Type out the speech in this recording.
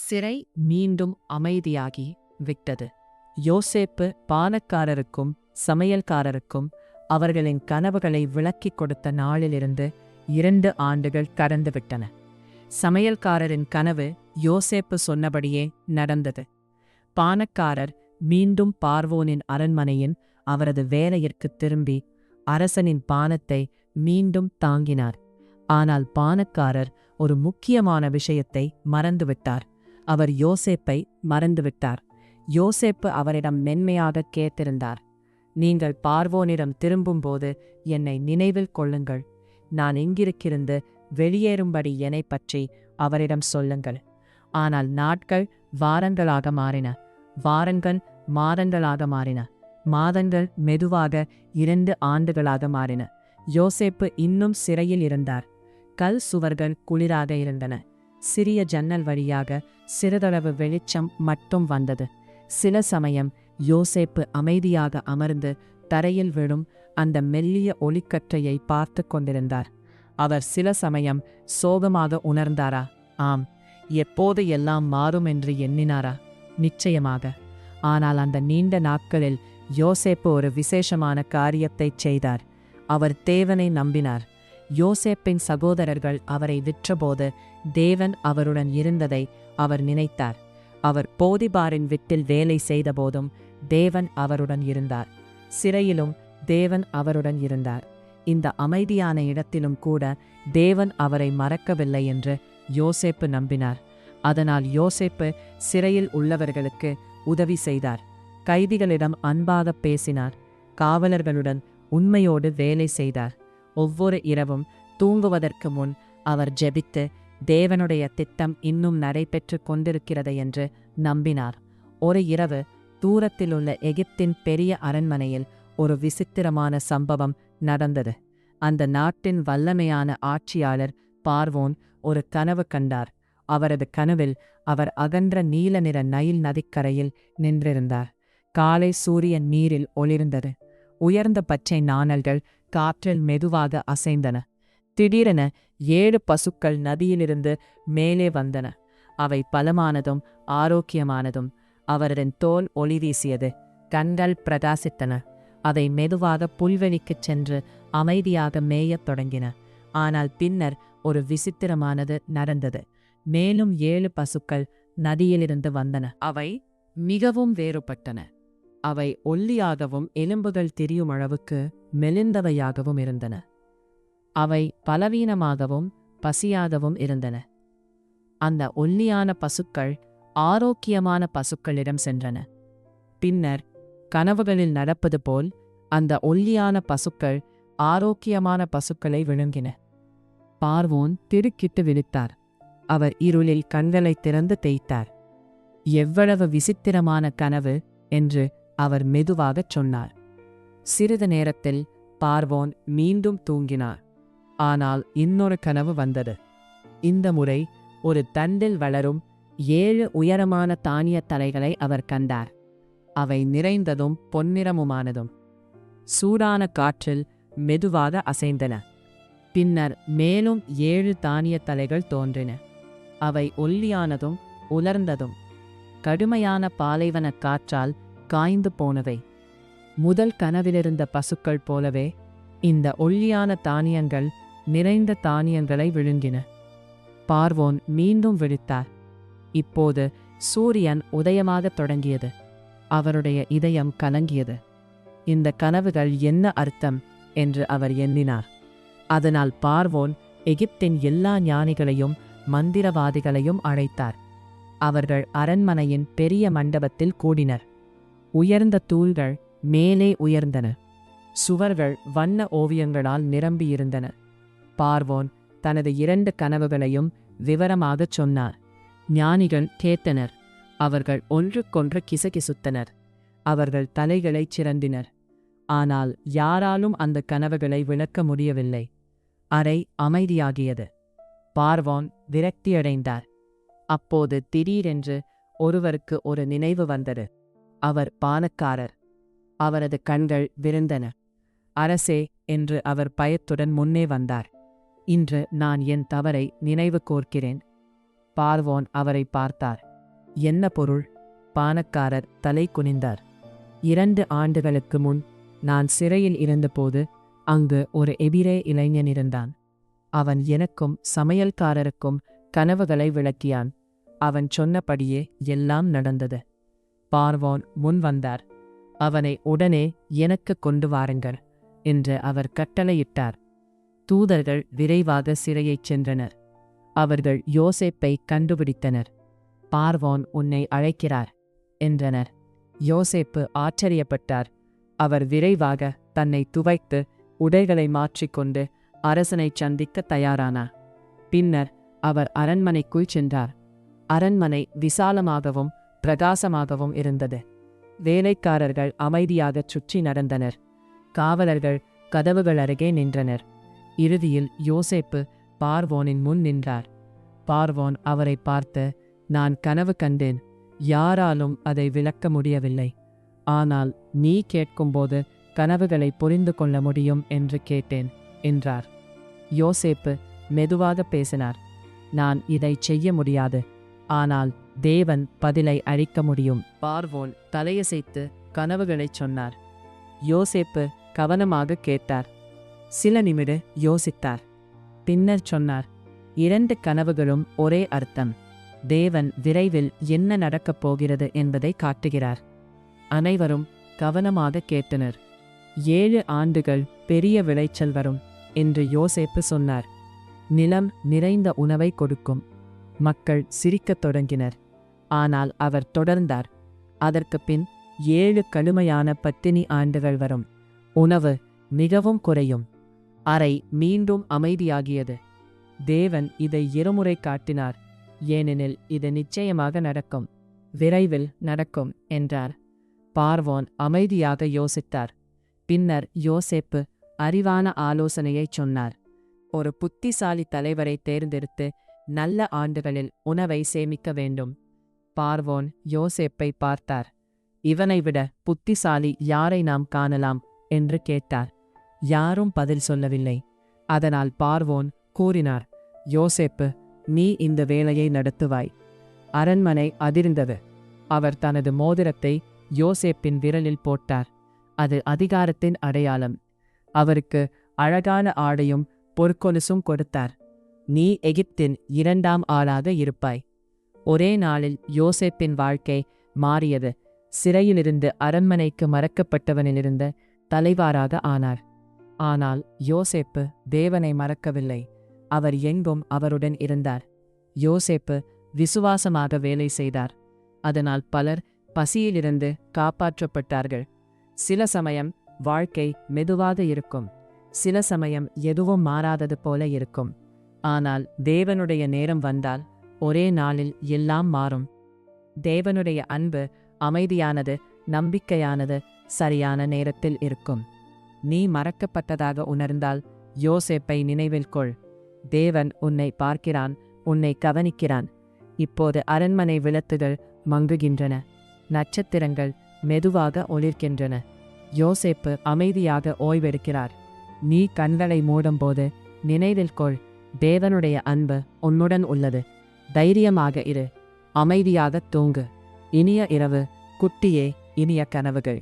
சிறை மீண்டும் அமைதியாகி விட்டது. யோசேப்பு பானக்காரருக்கும் சமையல்காரருக்கும் அவர்களின் கனவுகளை விளக்கிக் கொடுத்த நாளிலிருந்து 2 ஆண்டுகள் கடந்துவிட்டன. சமையல்காரரின் கனவு யோசேப்பு சொன்னபடியே நடந்தது. பானக்காரர் மீண்டும் பார்வோனின் அரண்மனையின் அவரது வேலையிற்குத் திரும்பி அரசனின் பானத்தை மீண்டும் தாங்கினார். ஆனால் பானக்காரர் ஒரு முக்கியமான விஷயத்தை மறந்துவிட்டார். அவர் யோசேப்பை மறந்துவிட்டார். யோசேப்பு அவரிடம் மென்மையாக கேட்டிருந்தார், நீங்கள் பார்வோனிடம் திரும்பும்போது என்னை நினைவில் கொள்ளுங்கள். நான் இங்கிருக்கிருந்து வெளியேறும்படி என்னை பற்றி அவரிடம் சொல்லுங்கள். ஆனால் நாட்கள் வாரங்களாக மாறின, வாரங்கள் மாதங்களாக மாறின, மாதங்கள் மெதுவாக 2 ஆண்டுகளாக மாறின. யோசேப்பு இன்னும் சிறையில் இருந்தார். கல் சுவர்கள் குளிராக இருந்தன. சிறிய ஜன்னல் வழியாக சிறிதளவு வெளிச்சம் மட்டும் வந்தது. சில சமயம் யோசேப்பு அமைதியாக அமர்ந்து தரையில் விழும் அந்த மெல்லிய ஒளிக்கற்றையை பார்த்து கொண்டிருந்தார். அவர் சில சமயம் சோகமாக உணர்ந்தாரா? ஆம். எப்போது எல்லாம் மாறும் என்று எண்ணினாரா? நிச்சயமாக. ஆனால் அந்த நீண்ட நாட்களில் யோசேப்பு ஒரு விசேஷமான காரியத்தைச் செய்தார். அவர் தேவனை நம்பினார். யோசேப்பின் சகோதரர்கள் அவரை விற்றபோது தேவன் அவருடன் இருந்ததை அவர் நினைத்தார். அவர் போதிபாரின் வீட்டில் வேலை செய்தபோதும் தேவன் அவருடன் இருந்தார். சிறையிலும் தேவன் அவருடன் இருந்தார். இந்த அமைதியான இடத்திலும் கூட தேவன் அவரை மறக்கவில்லை என்று யோசேப்பு நம்பினார். அதனால் யோசேப்பு சிறையில் உள்ளவர்களுக்கு உதவி செய்தார். கைதிகளிடம் அன்பாக பேசினார். காவலர்களுடன் உண்மையோடு வேலை செய்தார். ஒவ்வொரு இரவும் தூங்குவதற்கு முன் அவர் ஜெபித்து தேவனுடைய திட்டம் இன்னும் நடைபெற்று கொண்டிருக்கிறது என்று நம்பினார். ஒரு இரவு தூரத்திலுள்ள எகிப்தின் பெரிய அரண்மனையில் ஒரு விசித்திரமான சம்பவம் நடந்தது. அந்த நாட்டின் வல்லமையான ஆட்சியாளர் பார்வோன் ஒரு கனவு கண்டார். அவரது கனவில் அவர் அகன்ற நீல நிற நைல் நதிக்கரையில் நின்றிருந்தார். காலை சூரியன் நீரில் ஒளிர்ந்தது. உயர்ந்த பச்சை நாணல்கள் காற்றில் மெதுவாக அசைந்தன. திடீரென 7 பசுக்கள் நதியிலிருந்து மேலே வந்தன. அவை பலமானதும் ஆரோக்கியமானதும். அவரின் தோல் ஒளி வீசியது. கண்கள் பிரகாசித்தன. அதை மெதுவாக புல்வெளிக்குச் சென்று அமைதியாக மேயத் தொடங்கின. ஆனால் பின்னர் ஒரு விசித்திரமானது நடந்தது. மேலும் 7 பசுக்கள் நதியிலிருந்து வந்தன. அவை மிகவும் வேறுபட்டன. அவை ஒல்லியாகவும் எலும்புகள் திரியும் அளவுக்கு மெலிந்தவையாகவும் இருந்தன. அவை பலவீனமாகவும் பசியாகவும் இருந்தன. அந்த ஒல்லியான பசுக்கள் ஆரோக்கியமான பசுக்களிடம் சென்றன. பின்னர் கனவுகளில் நடப்பது போல் அந்த ஒல்லியான பசுக்கள் ஆரோக்கியமான பசுக்களை விழுங்கின. பார்வோன் திடுக்கிட்டு விழித்தார். அவர் இருளில் கண்களை திறந்து தேய்த்தார். எவ்வளவு விசித்திரமான கனவு என்று அவர் மெதுவாகச் சொன்னார். சிறிது நேரத்தில் பார்வோன் மீண்டும் தூங்கினார். ஆனால் இன்னொரு கனவு வந்தது. இந்த முறை ஒரு தண்டில் வளரும் 7 உயரமான தானிய தலைகளை அவர் கண்டார். அவை நிறைந்ததும் பொன்னிறமுமானதும். சூடான காற்றில் மெதுவாக அசைந்தன. பின்னர் மேலும் 7 தானிய தலைகள் தோன்றின. அவை ஒல்லியானதும் உலர்ந்ததும். கடுமையான பாலைவன காற்றால் காய்ந்து போனவை. முதல் கனவிலிருந்த பசுக்கள் போலவே இந்த ஒல்லியான தானியங்கள் நிறைந்த தானியங்களை விழுங்கின. பார்வோன் மீண்டும் விழித்தார். இப்போது சூரியன் உதயமாகத் தொடங்கியது. அவருடைய இதயம் கலங்கியது. இந்த கனவுகள் என்ன அர்த்தம் என்று அவர் எண்ணினார். அதனால் பார்வோன் எகிப்தின் எல்லா ஞானிகளையும் மந்திரவாதிகளையும் அழைத்தார். அவர்கள் அரண்மனையின் பெரிய மண்டபத்தில் கூடினர். உயர்ந்த தூள்கள் மேலே உயர்ந்தன. சுவர்கள் வண்ண ஓவியங்களால் நிரம்பியிருந்தன. பார்வோன் தனது 2 கனவுகளையும் விவரமாகச் சொன்னார். ஞானிகள் கேட்டனர். அவர்கள் ஒன்றுக்கொன்று கிசுகிசுத்தனர். அவர்கள் தலைகளைச் சிரண்டினர். ஆனால் யாராலும் அந்த கனவுகளை விளக்க முடியவில்லை. அறை அமைதியாகியது. பார்வோன் விரக்தியடைந்தார். அப்போது திடீரென்று ஒருவருக்கு ஒரு நினைவு வந்தது. அவர் பானக்காரர். அவரது கண்கள் விரிந்தன. அரசே என்று அவர் பயத்துடன் முன்னே வந்தார். இன்று நான் என் தவறை நினைவு கோர்க்கிறேன். பார்வோன் அவரை பார்த்தார். என்ன பொருள்? பானக்காரர் தலை குனிந்தார். 2 ஆண்டுகளுக்கு முன் நான் சிறையில் இருந்தபோது அங்கு ஒரு எபிரே இளைஞன் இருந்தான். அவன் எனக்கும் சமையல்காரருக்கும் கனவுகளை விளக்கியான். அவன் சொன்னபடியே எல்லாம் நடந்தது. பார்வோன் முன் வந்தார். அவனை உடனே எனக்கு கொண்டு வாருங்கள் என்று அவர் கட்டளையிட்டார். தூதர்கள் விரைவாக சிறையைச் சென்றனர். அவர்கள் யோசேப்பை கண்டுபிடித்தனர். பார்வோன் உன்னை அழைக்கிறார் என்றனர். யோசேப்பு ஆச்சரியப்பட்டார். அவர் விரைவாக தன்னை துவைத்து உடைகளை மாற்றிக்கொண்டு அரசனைச் சந்திக்க தயாரானார். பின்னர் அவர் அரண்மனைக்குள் சென்றார். அரண்மனை விசாலமாகவும் பிரகாசமாகவும் இருந்தது. வேலைக்காரர்கள் அமைதியாகச் சுற்றி நடந்தனர். காவலர்கள் கதவுகள் அருகே நின்றனர். இறுதியில் யோசேப்பு பார்வோனின் முன் நின்றார். பார்வோன் அவரை பார்த்து, நான் கனவு கண்டேன். யாராலும் அதை விளக்க முடியவில்லை. ஆனால் நீ கேட்கும்போது கனவுகளை புரிந்து கொள்ள முடியும் என்று கேட்டேன் என்றார். யோசேப்பு மெதுவாக பேசினார். நான் இதை செய்ய முடியாது. ஆனால் தேவன் பதிலை அளிக்க முடியும். பார்வோன் தலையசைத்து கனவுகளைச் சொன்னார். யோசேப்பு கவனமாக கேட்டார். சில நிமிடம் யோசித்தார். பின்னர் சொன்னார், 2 கனவுகளும் ஒரே அர்த்தம். தேவன் விரைவில் என்ன நடக்கப் போகிறது என்பதை காட்டுகிறார். அனைவரும் கவனமாக கேட்டனர். 7 ஆண்டுகள் பெரிய விளைச்சல் வரும் என்று யோசேப்பு சொன்னார். நிலம் நிறைந்த உணவை கொடுக்கும். மக்கள் சிரிக்கத் தொடங்கினர். ஆனால் அவர் தொடர்ந்தார். அதற்கு பின் 7 கடுமையான பட்டினி ஆண்டுகள் வரும். உணவு மிகவும் குறையும். அறை மீண்டும் அமைதியாகியது. தேவன் இதை இருமுறை காட்டினார். ஏனெனில் இது நிச்சயமாக நடக்கும், விரைவில் நடக்கும் என்றார். பார்வோன் அமைதியாக யோசித்தார். பின்னர் யோசேப்பு அறிவான ஆலோசனையைச் சொன்னார். ஒரு புத்திசாலி தலைவரை தேர்ந்தெடுத்து நல்ல ஆண்டுகளில் உணவை சேமிக்க வேண்டும். பார்வோன் யோசேப்பை பார்த்தார். இவனை விட புத்திசாலி யாரை நாம் காணலாம் என்று கேட்டார். யாரும் பதில் சொல்லவில்லை. அதனால் பார்வோன் கூறினார், யோசேப்பு, நீ இந்த வேலையை நடத்துவாய். அரண்மனை அதிர்ந்தது. அவர் தனது மோதிரத்தை யோசேப்பின் விரலில் போட்டார். அது அதிகாரத்தின் அடையாளம். அவருக்கு அழகான ஆடையும் பொற்கொலுசும் கொடுத்தார். நீ எகிப்தின் 2ஆம் ஆளாக இருப்பாய். ஒரே நாளில் யோசேப்பின் வாழ்க்கை மாறியது. சிறையிலிருந்து அரண்மனைக்கு மறக்கப்பட்டவனிலிருந்து தலைவாராக ஆனார். ஆனால் யோசேப்பு தேவனை மறக்கவில்லை. அவர் எங்கும் அவருடன் இருந்தார். யோசேப்பு விசுவாசமாக வேலை செய்தார். அதனால் பலர் பசியிலிருந்து காப்பாற்றப்பட்டார்கள். சில சமயம் வாழ்க்கை மெதுவாக இருக்கும். சில சமயம் எதுவும் மாறாதது போல இருக்கும். ஆனால் தேவனுடைய நேரம் வந்தால் ஒரே நாளில் எல்லாம் மாறும். தேவனுடைய அன்பு அமைதியானது, நம்பிக்கையானது, சரியான நேரத்தில் இருக்கும். நீ மறக்கப்பட்டதாக உணர்ந்தால் யோசேப்பை நினைவில் கொள். தேவன் உன்னை பார்க்கிறான், உன்னை கவனிக்கிறான். இப்போது அரண்மனை விளக்குகள் மங்குகின்றன. நட்சத்திரங்கள் மெதுவாக ஒளிர்கின்றன. யோசேப்பு அமைதியாக ஓய்வெடுக்கிறார். நீ கண்களை மூடும்போது நினைவில் கொள், தேவனுடைய அன்பு உன்னுடன் உள்ளது. தைரியமாக இரு. அமைதியாக தூங்கு. இனிய இரவு குட்டியே, இனிய கனவுகள்.